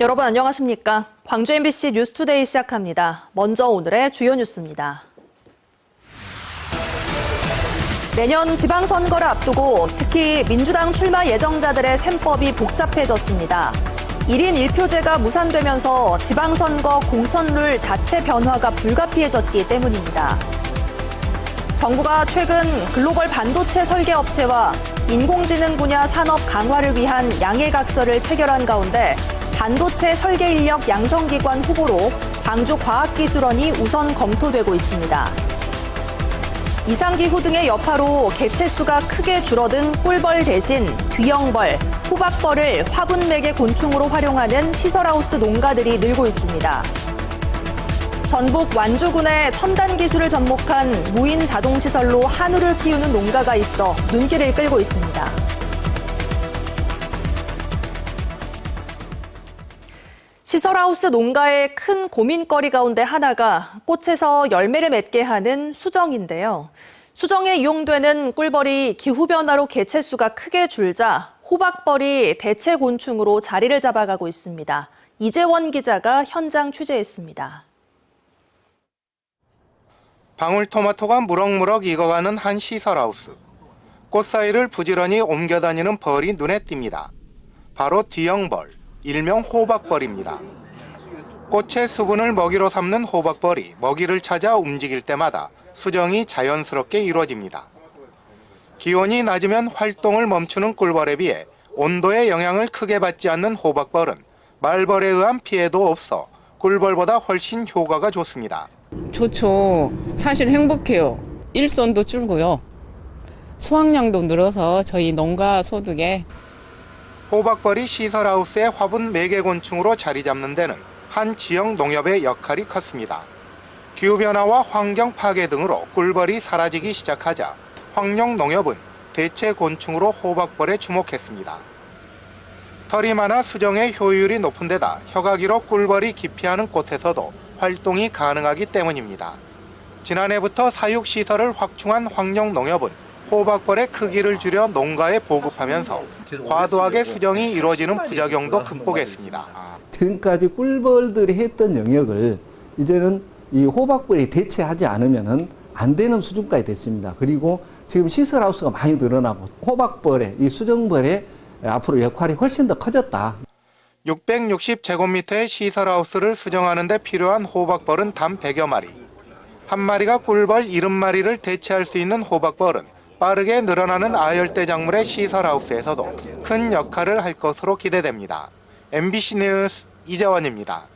여러분 안녕하십니까? 광주 MBC 뉴스투데이 시작합니다. 먼저 오늘의 주요 뉴스입니다. 내년 지방선거를 앞두고 특히 민주당 출마 예정자들의 셈법이 복잡해졌습니다. 1인 1표제가 무산되면서 지방선거 공천룰 자체 변화가 불가피해졌기 때문입니다. 정부가 최근 글로벌 반도체 설계 업체와 인공지능 분야 산업 강화를 위한 양해각서를 체결한 가운데 반도체 설계 인력 양성기관 후보로 광주과학기술원이 우선 검토되고 있습니다. 이상기후 등의 여파로 개체수가 크게 줄어든 꿀벌 대신 귀형벌, 호박벌을 화분매개 곤충으로 활용하는 시설하우스 농가들이 늘고 있습니다. 전북 완주군에 첨단 기술을 접목한 무인 자동시설로 한우를 키우는 농가가 있어 눈길을 끌고 있습니다. 시설하우스 농가의 큰 고민거리 가운데 하나가 꽃에서 열매를 맺게 하는 수정인데요. 수정에 이용되는 꿀벌이 기후변화로 개체수가 크게 줄자 호박벌이 대체 곤충으로 자리를 잡아가고 있습니다. 이재원 기자가 현장 취재했습니다. 방울토마토가 무럭무럭 익어가는 한 시설하우스. 꽃 사이를 부지런히 옮겨다니는 벌이 눈에 띕니다. 바로 뒤형벌, 일명 호박벌입니다. 꽃의 수분을 먹이로 삼는 호박벌이 먹이를 찾아 움직일 때마다 수정이 자연스럽게 이루어집니다. 기온이 낮으면 활동을 멈추는 꿀벌에 비해 온도의 영향을 크게 받지 않는 호박벌은 말벌에 의한 피해도 없어 꿀벌보다 훨씬 효과가 좋습니다. 좋죠. 사실 행복해요. 일손도 줄고요. 수확량도 늘어서 저희 농가 소득에. 호박벌이 시설하우스의 화분 매개곤충으로 자리 잡는 데는 한 지역 농협의 역할이 컸습니다. 기후변화와 환경 파괴 등으로 꿀벌이 사라지기 시작하자 황룡농협은 대체 곤충으로 호박벌에 주목했습니다. 털이 많아 수정의 효율이 높은 데다 혀가 길어 꿀벌이 기피하는 곳에서도 활동이 가능하기 때문입니다. 지난해부터 사육시설을 확충한 황룡농협은 호박벌의 크기를 줄여 농가에 보급하면서 과도하게 수정이 이루어지는 부작용도 극복했습니다. 지금까지 꿀벌들이 했던 영역을 이제는 이 호박벌이 대체하지 않으면 안 되는 수준까지 됐습니다. 그리고 지금 시설하우스가 많이 늘어나고 호박벌의 이 수정벌의 앞으로 역할이 훨씬 더 커졌다. 660제곱미터의 시설하우스를 수정하는 데 필요한 호박벌은 단 100여 마리. 한 마리가 꿀벌 70마리를 대체할 수 있는 호박벌은 빠르게 늘어나는 아열대 작물의 시설하우스에서도 큰 역할을 할 것으로 기대됩니다. MBC 뉴스 이재원입니다.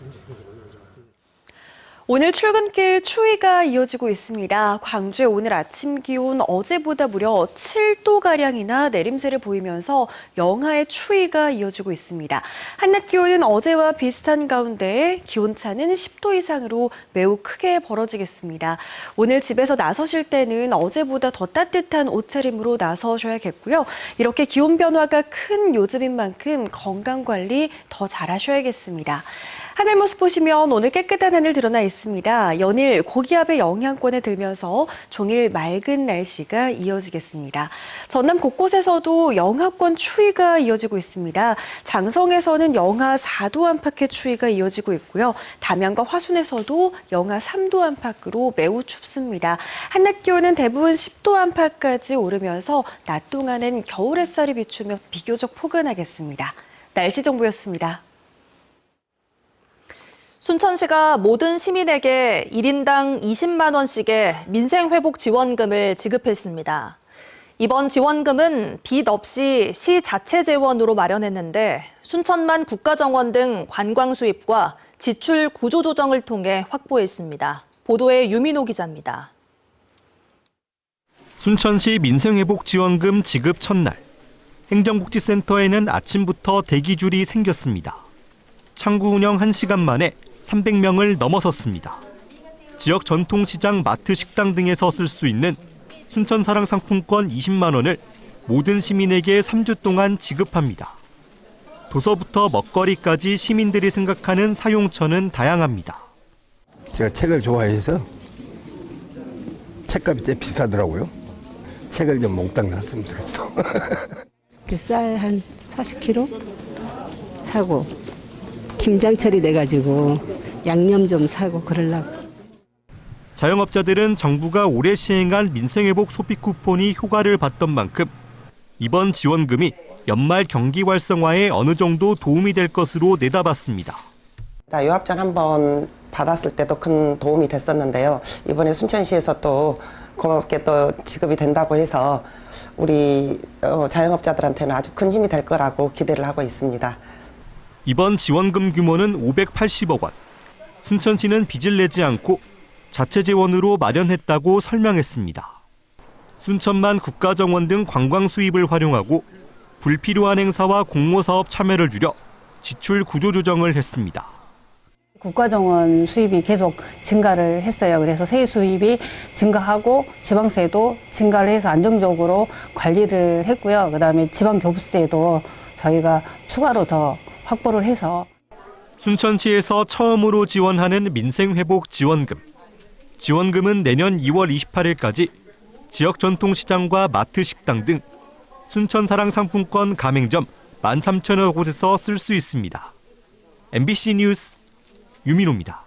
오늘 출근길 추위가 이어지고 있습니다. 광주의 오늘 아침 기온 어제보다 무려 7도가량이나 내림세를 보이면서 영하의 추위가 이어지고 있습니다. 한낮 기온은 어제와 비슷한 가운데 기온차는 10도 이상으로 매우 크게 벌어지겠습니다. 오늘 집에서 나서실 때는 어제보다 더 따뜻한 옷차림으로 나서셔야겠고요. 이렇게 기온 변화가 큰 요즘인 만큼 건강관리 더 잘하셔야겠습니다. 하늘 모습 보시면 오늘 깨끗한 하늘 드러나 있습니다. 연일 고기압의 영향권에 들면서 종일 맑은 날씨가 이어지겠습니다. 전남 곳곳에서도 영하권 추위가 이어지고 있습니다. 장성에서는 영하 4도 안팎의 추위가 이어지고 있고요. 담양과 화순에서도 영하 3도 안팎으로 매우 춥습니다. 한낮 기온은 대부분 10도 안팎까지 오르면서 낮 동안은 겨울 햇살이 비추며 비교적 포근하겠습니다. 날씨 정보였습니다. 순천시가 모든 시민에게 1인당 20만 원씩의 민생회복지원금을 지급했습니다. 이번 지원금은 빚 없이 시 자체 재원으로 마련했는데 순천만 국가정원 등 관광 수입과 지출 구조 조정을 통해 확보했습니다. 보도에 유민호 기자입니다. 순천시 민생회복지원금 지급 첫날, 행정복지센터에는 아침부터 대기줄이 생겼습니다. 창구 운영 1시간 만에 300명을 넘어섰습니다. 지역 전통시장, 마트, 식당 등에서 쓸 수 있는 순천사랑상품권 20만 원을 모든 시민에게 3주 동안 지급합니다. 도서부터 먹거리까지 시민들이 생각하는 사용처는 다양합니다. 제가 책을 좋아해서 책값이 꽤 비싸더라고요. 책을 좀 몽땅 샀으면 좋겠어. 쌀 한 40kg 사고 김장 처리돼가지고 양념 좀 사고 그러려고. 자영업자들은 정부가 올해 시행한 민생회복 소비 쿠폰이 효과를 봤던 만큼 이번 지원금이 연말 경기 활성화에 어느 정도 도움이 될 것으로 내다봤습니다. 요합전 한번 받았을 때도 큰 도움이 됐었는데요. 이번에 순천시에서 또 고맙게 또 지급이 된다고 해서 우리 자영업자들한테는 아주 큰 힘이 될 거라고 기대를 하고 있습니다. 이번 지원금 규모는 580억 원. 순천시는 빚을 내지 않고 자체 재원으로 마련했다고 설명했습니다. 순천만 국가정원 등 관광 수입을 활용하고 불필요한 행사와 공모사업 참여를 줄여 지출 구조조정을 했습니다. 국가정원 수입이 계속 증가를 했어요. 그래서 세후 수입이 증가하고 지방세도 증가를 해서 안정적으로 관리를 했고요. 그다음에 지방교부세도 저희가 추가로 더 확보를 해서. 순천시에서 처음으로 지원하는 민생회복 지원금. 지원금은 내년 2월 28일까지 지역 전통시장과 마트 식당 등 순천사랑 상품권 가맹점 13,000여 곳에서 쓸 수 있습니다. MBC 뉴스 유민호입니다.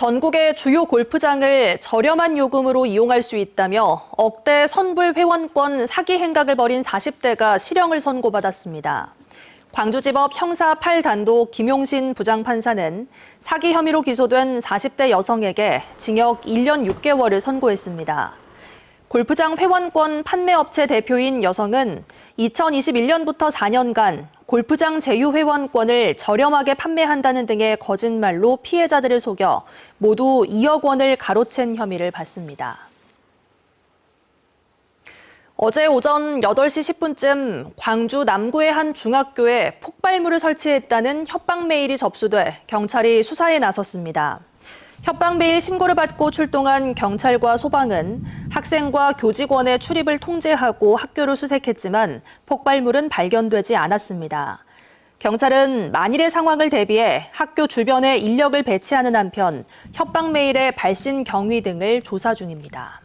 전국의 주요 골프장을 저렴한 요금으로 이용할 수 있다며 억대 선불 회원권 사기 행각을 벌인 40대가 실형을 선고받았습니다. 광주지법 형사 8단독 김용신 부장판사는 사기 혐의로 기소된 40대 여성에게 징역 1년 6개월을 선고했습니다. 골프장 회원권 판매업체 대표인 여성은 2021년부터 4년간 골프장 제휴회원권을 저렴하게 판매한다는 등의 거짓말로 피해자들을 속여 모두 2억 원을 가로챈 혐의를 받습니다. 어제 오전 8시 10분쯤 광주 남구의 한 중학교에 폭발물을 설치했다는 협박 메일이 접수돼 경찰이 수사에 나섰습니다. 협박 메일 신고를 받고 출동한 경찰과 소방은 학생과 교직원의 출입을 통제하고 학교를 수색했지만 폭발물은 발견되지 않았습니다. 경찰은 만일의 상황을 대비해 학교 주변에 인력을 배치하는 한편 협박 메일의 발신 경위 등을 조사 중입니다.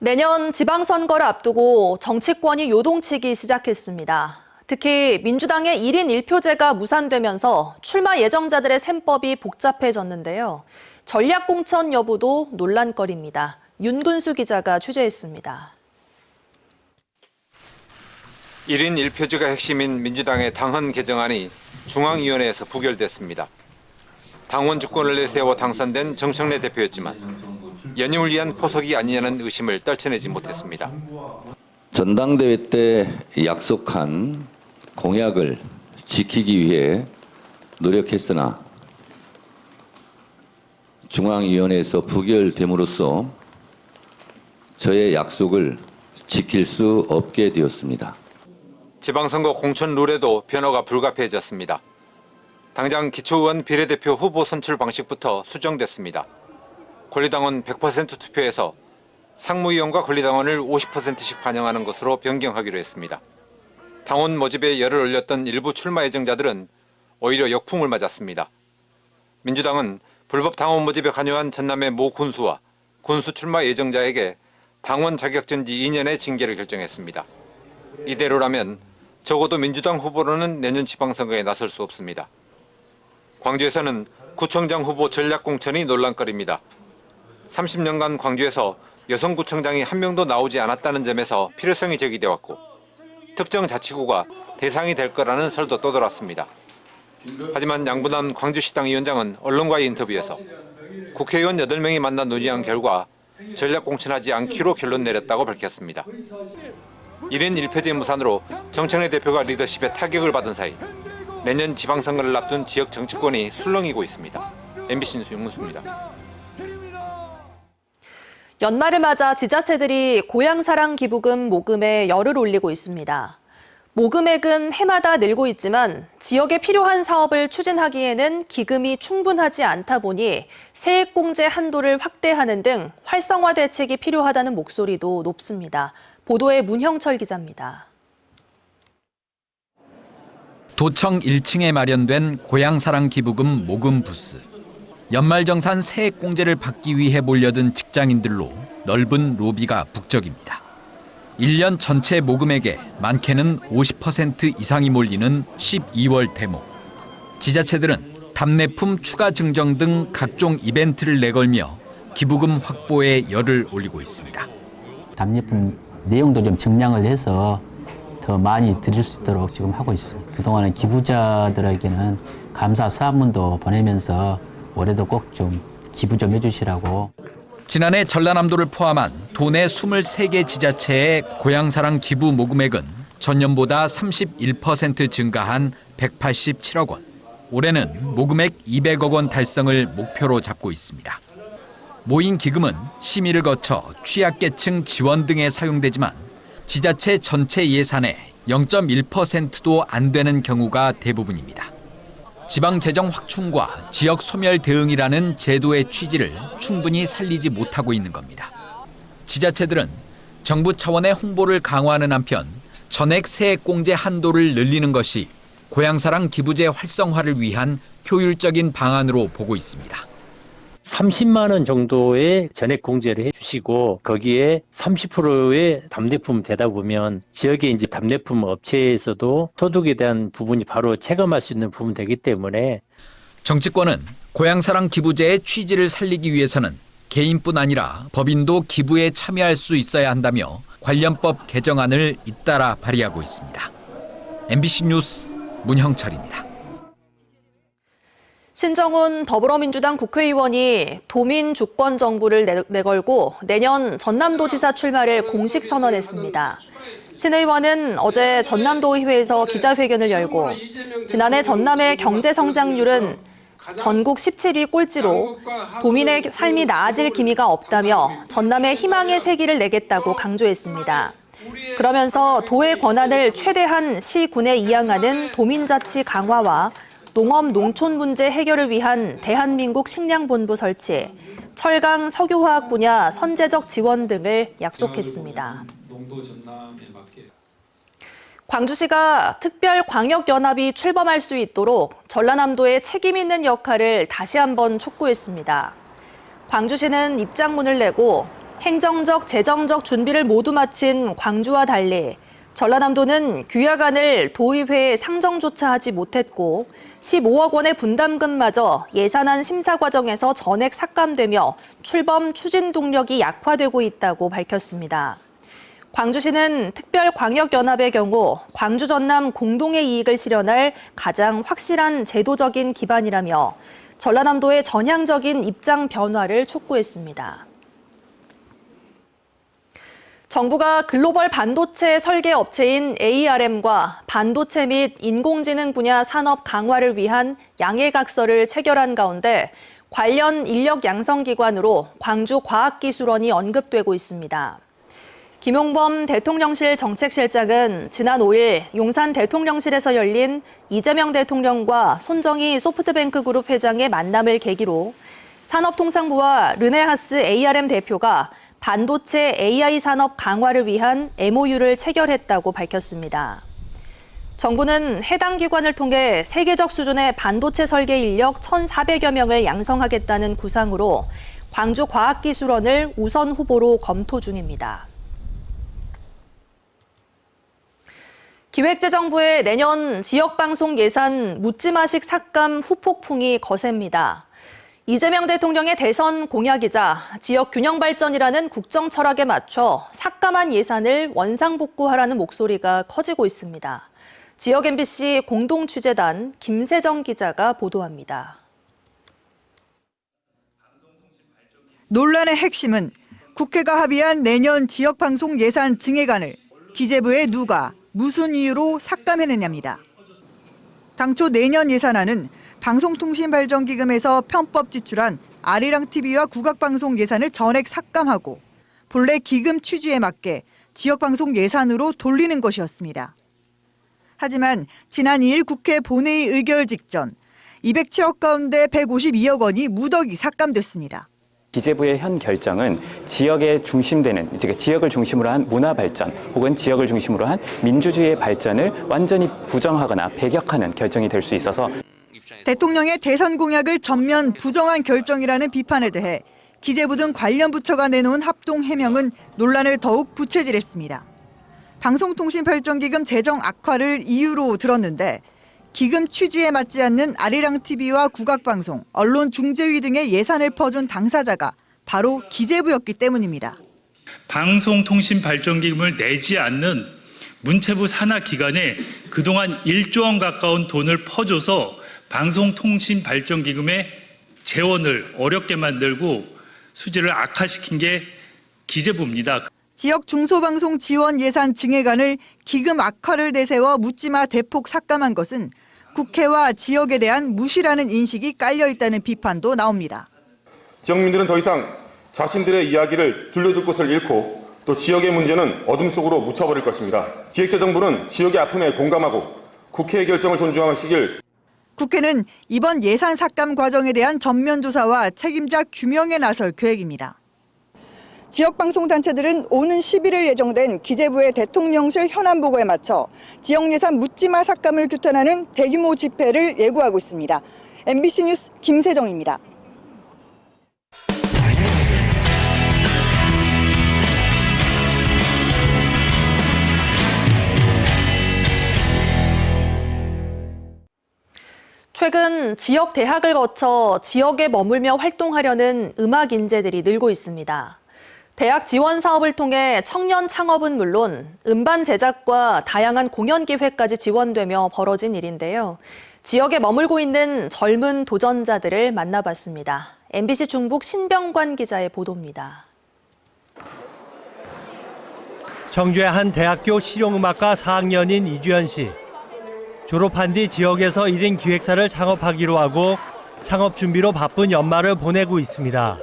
내년 지방선거를 앞두고 정치권이 요동치기 시작했습니다. 특히 민주당의 1인 1표제가 무산되면서 출마 예정자들의 셈법이 복잡해졌는데요. 전략공천 여부도 논란거리입니다. 윤근수 기자가 취재했습니다. 1인 1표제가 핵심인 민주당의 당헌 개정안이 중앙위원회에서 부결됐습니다. 당원 주권을 내세워 당선된 정청래 대표였지만 연임을 위한 포석이 아니냐는 의심을 떨쳐내지 못했습니다. 전당대회 때 약속한 공약을 지키기 위해 노력했으나 중앙위원회에서 부결됨으로써 저의 약속을 지킬 수 없게 되었습니다. 지방선거 공천 룰에도 변화가 불가피해졌습니다. 당장 기초의원 비례대표 후보 선출 방식부터 수정됐습니다. 권리당원 100% 투표에서 상무위원과 권리당원을 50%씩 반영하는 것으로 변경하기로 했습니다. 당원 모집에 열을 올렸던 일부 출마 예정자들은 오히려 역풍을 맞았습니다. 민주당은 불법 당원 모집에 관여한 전남의 모 군수와 군수 출마 예정자에게 당원 자격정지 2년의 징계를 결정했습니다. 이대로라면 적어도 민주당 후보로는 내년 지방선거에 나설 수 없습니다. 광주에서는 구청장 후보 전략공천이 논란거리입니다. 30년간 광주에서 여성구청장이 한 명도 나오지 않았다는 점에서 필요성이 제기돼 왔고 특정 자치구가 대상이 될 거라는 설도 떠돌았습니다. 하지만 양분한 광주시당 위원장은 언론과의 인터뷰에서 국회의원 8명이 만나 논의한 결과 전략공천하지 않기로 결론 내렸다고 밝혔습니다. 1인 1표제 무산으로 정청래 대표가 리더십에 타격을 받은 사이 내년 지방선거를 앞둔 지역 정치권이 술렁이고 있습니다. MBC 뉴스 윤문수입니다. 연말을 맞아 지자체들이 고향사랑 기부금 모금에 열을 올리고 있습니다. 모금액은 해마다 늘고 있지만 지역에 필요한 사업을 추진하기에는 기금이 충분하지 않다 보니 세액공제 한도를 확대하는 등 활성화 대책이 필요하다는 목소리도 높습니다. 보도에 문형철 기자입니다. 도청 1층에 마련된 고향사랑 기부금 모금 부스. 연말정산 세액공제를 받기 위해 몰려든 직장인들로 넓은 로비가 북적입니다. 1년 전체 모금액의 많게는 50% 이상이 몰리는 12월 대목. 지자체들은 답례품 추가 증정 등 각종 이벤트를 내걸며 기부금 확보에 열을 올리고 있습니다. 답례품 내용도 좀 증량을 해서 더 많이 드릴 수 있도록 지금 하고 있습니다. 그동안은 기부자들에게는 감사 사문도 보내면서 올해도 꼭 좀 기부 좀 해주시라고. 지난해 전라남도를 포함한 도내 23개 지자체의 고향사랑 기부 모금액은 전년보다 31% 증가한 187억 원. 올해는 모금액 200억 원 달성을 목표로 잡고 있습니다. 모인 기금은 심의를 거쳐 취약계층 지원 등에 사용되지만 지자체 전체 예산의 0.1%도 안 되는 경우가 대부분입니다. 지방재정 확충과 지역 소멸 대응이라는 제도의 취지를 충분히 살리지 못하고 있는 겁니다. 지자체들은 정부 차원의 홍보를 강화하는 한편 전액 세액공제 한도를 늘리는 것이 고향사랑 기부제 활성화를 위한 효율적인 방안으로 보고 있습니다. 30만 원 정도의 전액 공제를 해주시고 거기에 30%의 답례품 되다 보면 지역의 이제 답례품 업체에서도 소득에 대한 부분이 바로 체감할 수 있는 부분 되기 때문에 정치권은 고향사랑 기부제의 취지를 살리기 위해서는 개인뿐 아니라 법인도 기부에 참여할 수 있어야 한다며 관련법 개정안을 잇따라 발의하고 있습니다. MBC 뉴스 문형철입니다. 신정훈 더불어민주당 국회의원이 도민 주권 정부를 내걸고 내년 전남도지사 출마를 공식 선언했습니다. 신 의원은 어제 전남도의회에서 기자회견을 열고 지난해 전남의 경제 성장률은 전국 17위 꼴찌로 도민의 삶이 나아질 기미가 없다며 전남에 희망의 세기를 내겠다고 강조했습니다. 그러면서 도의 권한을 최대한 시군에 이양하는 도민자치 강화와 농업 농촌 문제 해결을 위한 대한민국 식량본부 설치, 철강 석유화학 분야 선제적 지원 등을 약속했습니다. 광주시가 특별광역연합이 출범할 수 있도록 전라남도의 책임 있는 역할을 다시 한번 촉구했습니다. 광주시는 입장문을 내고 행정적, 재정적 준비를 모두 마친 광주와 달리 전라남도는 규약안을 도의회에 상정조차 하지 못했고 15억 원의 분담금마저 예산안 심사 과정에서 전액 삭감되며 출범 추진 동력이 약화되고 있다고 밝혔습니다. 광주시는 특별광역연합의 경우 광주 전남 공동의 이익을 실현할 가장 확실한 제도적인 기반이라며 전라남도의 전향적인 입장 변화를 촉구했습니다. 정부가 글로벌 반도체 설계 업체인 ARM과 반도체 및 인공지능 분야 산업 강화를 위한 양해각서를 체결한 가운데 관련 인력 양성기관으로 광주과학기술원이 언급되고 있습니다. 김용범 대통령실 정책실장은 지난 5일 용산 대통령실에서 열린 이재명 대통령과 손정희 소프트뱅크그룹 회장의 만남을 계기로 산업통상부와 르네하스 ARM 대표가 반도체 AI 산업 강화를 위한 MOU를 체결했다고 밝혔습니다. 정부는 해당 기관을 통해 세계적 수준의 반도체 설계 인력 1,400여 명을 양성하겠다는 구상으로 광주과학기술원을 우선 후보로 검토 중입니다. 기획재정부의 내년 지역방송 예산 묻지마식 삭감 후폭풍이 거셉니다. 이재명 대통령의 대선 공약이자 지역 균형 발전이라는 국정 철학에 맞춰 삭감한 예산을 원상복구하라는 목소리가 커지고 있습니다. 지역 MBC 공동취재단 김세정 기자가 보도합니다. 논란의 핵심은 국회가 합의한 내년 지역방송 예산 증액안을 기재부에 누가 무슨 이유로 삭감해냈냐입니다. 당초 내년 예산안은 방송통신발전기금에서 편법 지출한 아리랑TV와 국악방송 예산을 전액 삭감하고 본래 기금 취지에 맞게 지역방송 예산으로 돌리는 것이었습니다. 하지만 지난 2일 국회 본회의 의결 직전 207억 가운데 152억 원이 무더기 삭감됐습니다. 기재부의 현 결정은 지역에 중심되는, 지역을 중심으로 한 문화 발전 혹은 지역을 중심으로 한 민주주의의 발전을 완전히 부정하거나 배격하는 결정이 될 수 있어서 대통령의 대선 공약을 전면 부정한 결정이라는 비판에 대해 기재부 등 관련 부처가 내놓은 합동 해명은 논란을 더욱 부채질했습니다. 방송통신발전기금 재정 악화를 이유로 들었는데 기금 취지에 맞지 않는 아리랑TV와 국악방송, 언론중재위 등의 예산을 퍼준 당사자가 바로 기재부였기 때문입니다. 방송통신발전기금을 내지 않는 문체부 산하 기관에 그동안 1조 원 가까운 돈을 퍼줘서 방송통신발전기금의 재원을 어렵게 만들고 수지를 악화시킨 게 기재부입니다. 지역 중소방송 지원 예산 증액안을 기금 악화를 내세워 묻지마 대폭 삭감한 것은 국회와 지역에 대한 무시라는 인식이 깔려 있다는 비판도 나옵니다. 지역민들은 더 이상 자신들의 이야기를 들려줄 곳을 잃고 또 지역의 문제는 어둠 속으로 묻혀버릴 것입니다. 기획재정부는 지역의 아픔에 공감하고 국회의 결정을 존중하시길. 국회는 이번 예산 삭감 과정에 대한 전면 조사와 책임자 규명에 나설 계획입니다. 지역방송단체들은 오는 11일 예정된 기재부의 대통령실 현안 보고에 맞춰 지역 예산 묻지마 삭감을 규탄하는 대규모 집회를 예고하고 있습니다. MBC 뉴스 김세정입니다. 최근 지역 대학을 거쳐 지역에 머물며 활동하려는 음악 인재들이 늘고 있습니다. 대학 지원 사업을 통해 청년 창업은 물론 음반 제작과 다양한 공연 기획까지 지원되며 벌어진 일인데요. 지역에 머물고 있는 젊은 도전자들을 만나봤습니다. MBC 중북 신병관 기자의 보도입니다. 청주의 한 대학교 실용음악과 4학년인 이주연 씨. 졸업한 뒤 지역에서 1인 기획사를 창업하기로 하고 창업 준비로 바쁜 연말을 보내고 있습니다.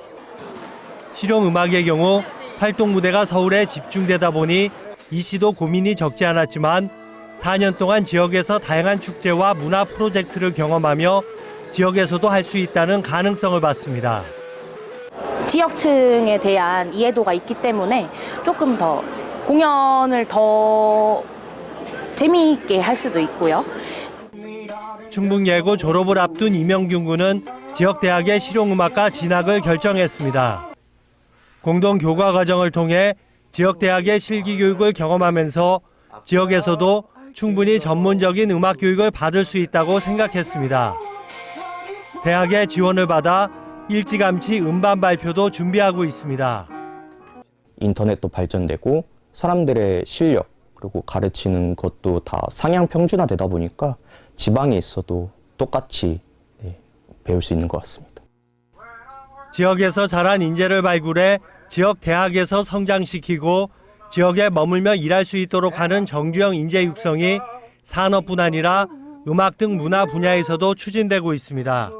실용음악의 경우 활동 무대가 서울에 집중되다 보니 이 씨도 고민이 적지 않았지만 4년 동안 지역에서 다양한 축제와 문화 프로젝트를 경험하며 지역에서도 할 수 있다는 가능성을 봤습니다. 지역층에 대한 이해도가 있기 때문에 조금 더 공연을 더 재미있게 할 수도 있고요. 충북예고 졸업을 앞둔 이명균 군은 지역대학의 실용음악과 진학을 결정했습니다. 공동 교과 과정을 통해 지역대학의 실기교육을 경험하면서 지역에서도 충분히 전문적인 음악 교육을 받을 수 있다고 생각했습니다. 대학의 지원을 받아 일찌감치 음반 발표도 준비하고 있습니다. 인터넷도 발전되고 사람들의 실력 그리고 가르치는 것도 다 상향 평준화되다 보니까 지방에 있어도 똑같이 배울 수 있는 것 같습니다. 지역에서 자란 인재를 발굴해 지역 대학에서 성장시키고 지역에 머물며 일할 수 있도록 하는 정규형 인재 육성이 산업뿐 아니라 음악 등 문화 분야에서도 추진되고 있습니다.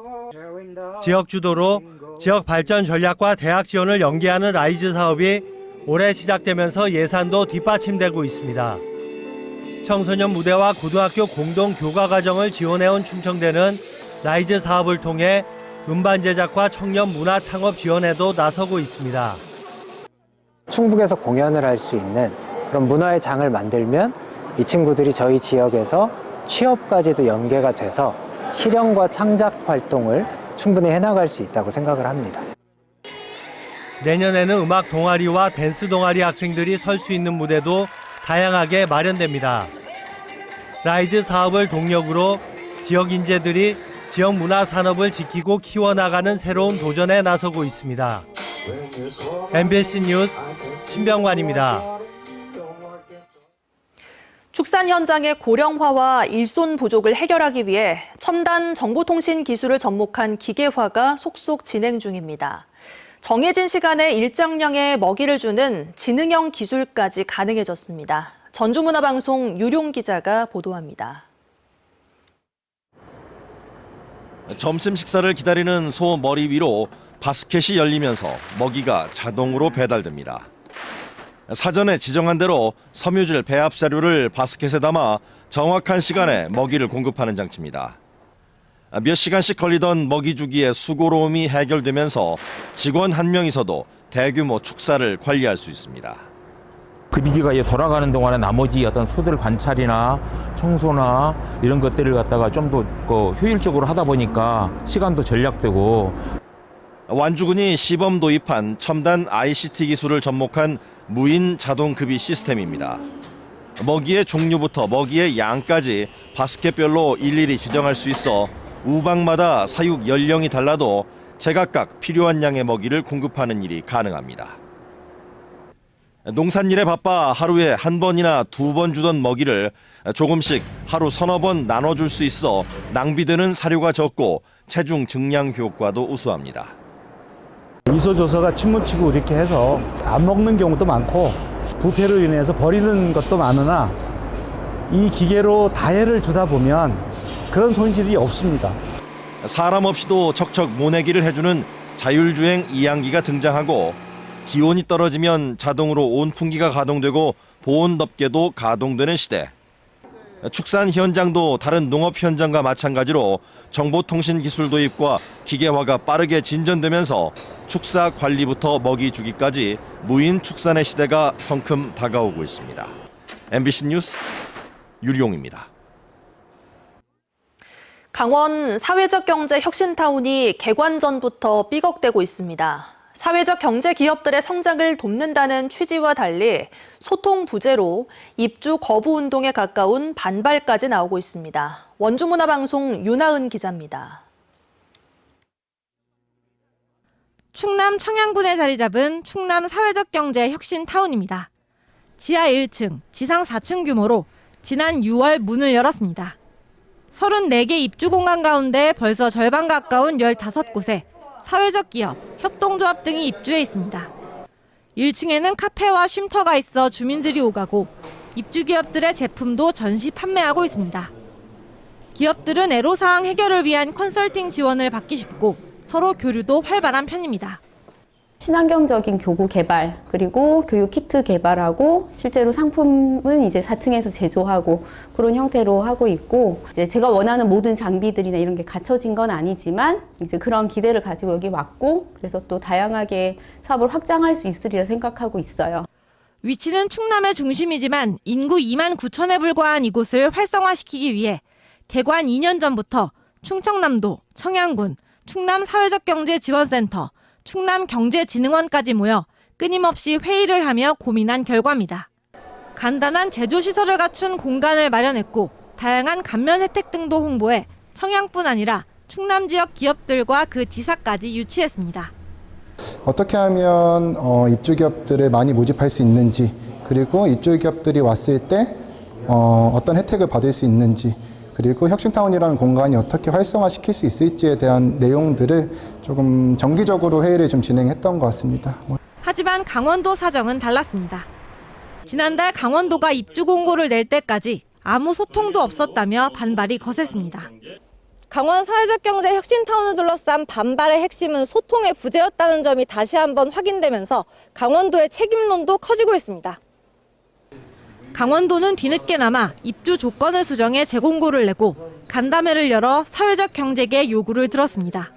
지역 주도로 지역 발전 전략과 대학 지원을 연계하는 라이즈 사업이 올해 시작되면서 예산도 뒷받침되고 있습니다. 청소년 무대와 고등학교 공동 교과 과정을 지원해온 충청대는 라이즈 사업을 통해 음반 제작과 청년 문화 창업 지원에도 나서고 있습니다. 충북에서 공연을 할 수 있는 그런 문화의 장을 만들면 이 친구들이 저희 지역에서 취업까지도 연계가 돼서 실현과 창작 활동을 충분히 해나갈 수 있다고 생각을 합니다. 내년에는 음악 동아리와 댄스 동아리 학생들이 설 수 있는 무대도 다양하게 마련됩니다. 라이즈 사업을 동력으로 지역 인재들이 지역 문화 산업을 지키고 키워나가는 새로운 도전에 나서고 있습니다. MBC 뉴스 신병관입니다. 축산 현장의 고령화와 일손 부족을 해결하기 위해 첨단 정보통신 기술을 접목한 기계화가 속속 진행 중입니다. 정해진 시간에 일정량의 먹이를 주는 지능형 기술까지 가능해졌습니다. 전주문화방송 유룡 기자가 보도합니다. 점심 식사를 기다리는 소 머리 위로 바스켓이 열리면서 먹이가 자동으로 배달됩니다. 사전에 지정한 대로 섬유질 배합 자료를 바스켓에 담아 정확한 시간에 먹이를 공급하는 장치입니다. 몇 시간씩 걸리던 먹이 주기의 수고로움이 해결되면서 직원 한 명이서도 대규모 축사를 관리할 수 있습니다. 급이기가 돌아가는 동안에 나머지 어떤 소들 관찰이나 청소나 이런 것들을 갖다가 좀 더 효율적으로 하다 보니까 시간도 절약되고. 완주군이 시범 도입한 첨단 ICT 기술을 접목한 무인 자동 급이 시스템입니다. 먹이의 종류부터 먹이의 양까지 바스켓별로 일일이 지정할 수 있어 우방마다 사육 연령이 달라도 제각각 필요한 양의 먹이를 공급하는 일이 가능합니다. 농산일에 바빠 하루에 한 번이나 두 번 주던 먹이를 조금씩 하루 서너 번 나눠줄 수 있어 낭비되는 사료가 적고 체중 증량 효과도 우수합니다. 이소조서가 침몰치고 이렇게 해서 안 먹는 경우도 많고 부패로 인해서 버리는 것도 많으나 이 기계로 다해를 주다 보면 그런 손실이 없습니다. 사람 없이도 척척 모내기를 해주는 자율주행 이양기가 등장하고 기온이 떨어지면 자동으로 온풍기가 가동되고 보온덮개도 가동되는 시대. 축산 현장도 다른 농업 현장과 마찬가지로 정보통신 기술 도입과 기계화가 빠르게 진전되면서 축사 관리부터 먹이 주기까지 무인 축산의 시대가 성큼 다가오고 있습니다. MBC 뉴스 유리용입니다. 강원 사회적 경제 혁신타운이 개관 전부터 삐걱대고 있습니다. 사회적 경제 기업들의 성장을 돕는다는 취지와 달리 소통 부재로 입주 거부 운동에 가까운 반발까지 나오고 있습니다. 원주문화방송 윤하은 기자입니다. 충남 청양군에 자리 잡은 충남 사회적 경제 혁신타운입니다. 지하 1층, 지상 4층 규모로 지난 6월 문을 열었습니다. 34개 입주 공간 가운데 벌써 절반 가까운 15곳에 사회적 기업, 협동조합 등이 입주해 있습니다. 1층에는 카페와 쉼터가 있어 주민들이 오가고 입주 기업들의 제품도 전시 판매하고 있습니다. 기업들은 애로사항 해결을 위한 컨설팅 지원을 받기 쉽고 서로 교류도 활발한 편입니다. 친환경적인 교구 개발, 그리고 교육 키트 개발하고 실제로 상품은 이제 4층에서 제조하고 그런 형태로 하고 있고, 이제 제가 원하는 모든 장비들이나 이런 게 갖춰진 건 아니지만 이제 그런 기대를 가지고 여기 왔고, 그래서 또 다양하게 사업을 확장할 수 있으리라 생각하고 있어요. 위치는 충남의 중심이지만 인구 2만 9천에 불과한 이곳을 활성화시키기 위해 개관 2년 전부터 충청남도, 청양군, 충남사회적경제지원센터, 충남경제진흥원까지 모여 끊임없이 회의를 하며 고민한 결과입니다. 간단한 제조시설을 갖춘 공간을 마련했고 다양한 감면 혜택 등도 홍보해 청양뿐 아니라 충남 지역 기업들과 그 지사까지 유치했습니다. 어떻게 하면 입주 기업들을 많이 모집할 수 있는지, 그리고 입주 기업들이 왔을 때 어떤 혜택을 받을 수 있는지, 그리고 혁신타운이라는 공간이 어떻게 활성화시킬 수 있을지에 대한 내용들을 조금 정기적으로 회의를 좀 진행했던 것 같습니다. 하지만 강원도 사정은 달랐습니다. 지난달 강원도가 입주 공고를 낼 때까지 아무 소통도 없었다며 반발이 거셌습니다. 강원 사회적 경제 혁신타운을 둘러싼 반발의 핵심은 소통의 부재였다는 점이 다시 한번 확인되면서 강원도의 책임론도 커지고 있습니다. 강원도는 뒤늦게나마 입주 조건을 수정해 재공고를 내고 간담회를 열어 사회적 경제계 요구를 들었습니다.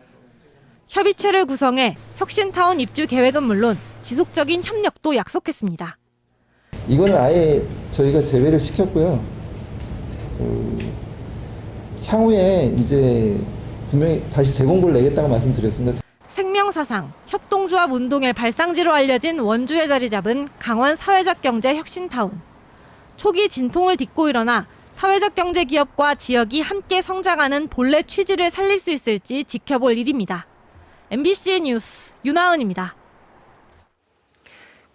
협의체를 구성해 혁신타운 입주 계획은 물론 지속적인 협력도 약속했습니다. 이거는 아예 저희가 제외를 시켰고요. 향후에 이제 분명히 다시 재공고를 내겠다고 말씀드렸습니다. 생명사상, 협동조합 운동의 발상지로 알려진 원주에 자리 잡은 강원 사회적 경제 혁신타운. 초기 진통을 딛고 일어나 사회적 경제 기업과 지역이 함께 성장하는 본래 취지를 살릴 수 있을지 지켜볼 일입니다. MBC 뉴스 윤하은입니다.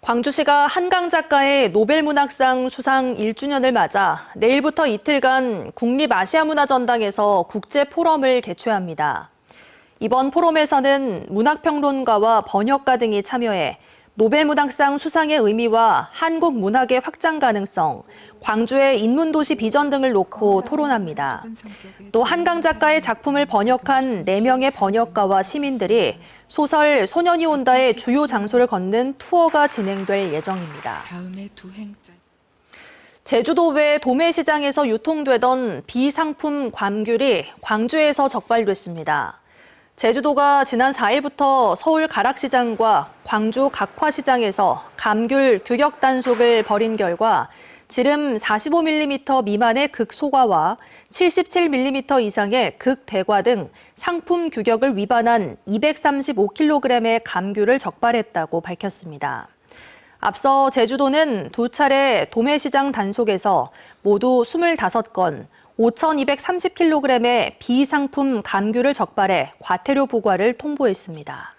광주시가 한강 작가의 노벨문학상 수상 1주년을 맞아 내일부터 이틀간 국립아시아문화전당에서 국제포럼을 개최합니다. 이번 포럼에서는 문학평론가와 번역가 등이 참여해 노벨문학상 수상의 의미와 한국 문학의 확장 가능성, 광주의 인문도시 비전 등을 놓고 토론합니다. 또 한강 작가의 작품을 번역한 4명의 번역가와 시민들이 소설 소년이 온다의 주요 장소를 걷는 투어가 진행될 예정입니다. 제주도 외 도매시장에서 유통되던 비상품 괌귤이 광주에서 적발됐습니다. 제주도가 지난 4일부터 서울 가락시장과 광주 각화시장에서 감귤 규격 단속을 벌인 결과 지름 45mm 미만의 극소과와 77mm 이상의 극대과 등 상품 규격을 위반한 235kg의 감귤을 적발했다고 밝혔습니다. 앞서 제주도는 두 차례 도매시장 단속에서 모두 25건, 5,230kg의 비상품 감귤을 적발해 과태료 부과를 통보했습니다.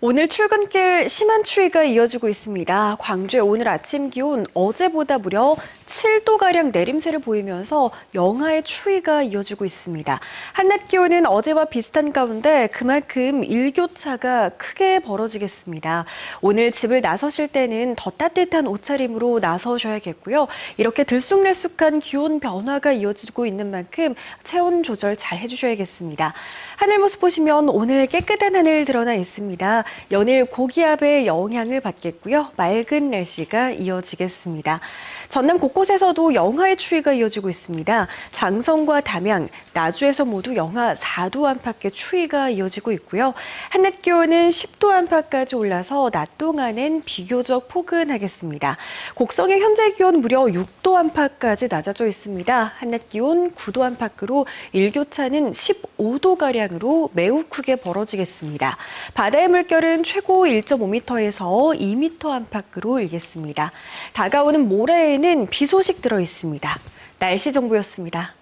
오늘 출근길 심한 추위가 이어지고 있습니다. 광주의 오늘 아침 기온 어제보다 무려 7도가량 내림세를 보이면서 영하의 추위가 이어지고 있습니다. 한낮 기온은 어제와 비슷한 가운데 그만큼 일교차가 크게 벌어지겠습니다. 오늘 집을 나서실 때는 더 따뜻한 옷차림으로 나서셔야겠고요. 이렇게 들쑥날쑥한 기온 변화가 이어지고 있는 만큼 체온 조절 잘 해주셔야겠습니다. 하늘 모습 보시면 오늘 깨끗한 하늘 드러나 있습니다. 연일 고기압의 영향을 받겠고요. 맑은 날씨가 이어지겠습니다. 전남 곳곳에서도 영하의 추위가 이어지고 있습니다. 장성과 담양, 나주에서 모두 영하 4도 안팎의 추위가 이어지고 있고요. 한낮 기온은 10도 안팎까지 올라서 낮 동안은 비교적 포근하겠습니다. 곡성의 현재 기온 무려 6도 안팎까지 낮아져 있습니다. 한낮 기온 9도 안팎으로 일교차는 15도가량으로 매우 크게 벌어지겠습니다. 바다의 물결은 최고 1.5m에서 2m 안팎으로 일겠습니다. 다가오는 모레에는 비 소식 들어 있습니다. 날씨 정보였습니다.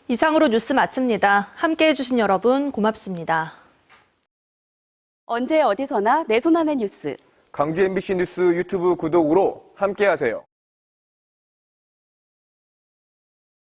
이상으로 뉴스 마칩니다. 함께해 주신 여러분 고맙습니다. 언제 어디서나 내 손 안의 뉴스. 광주 MBC 뉴스 유튜브 구독으로 함께하세요.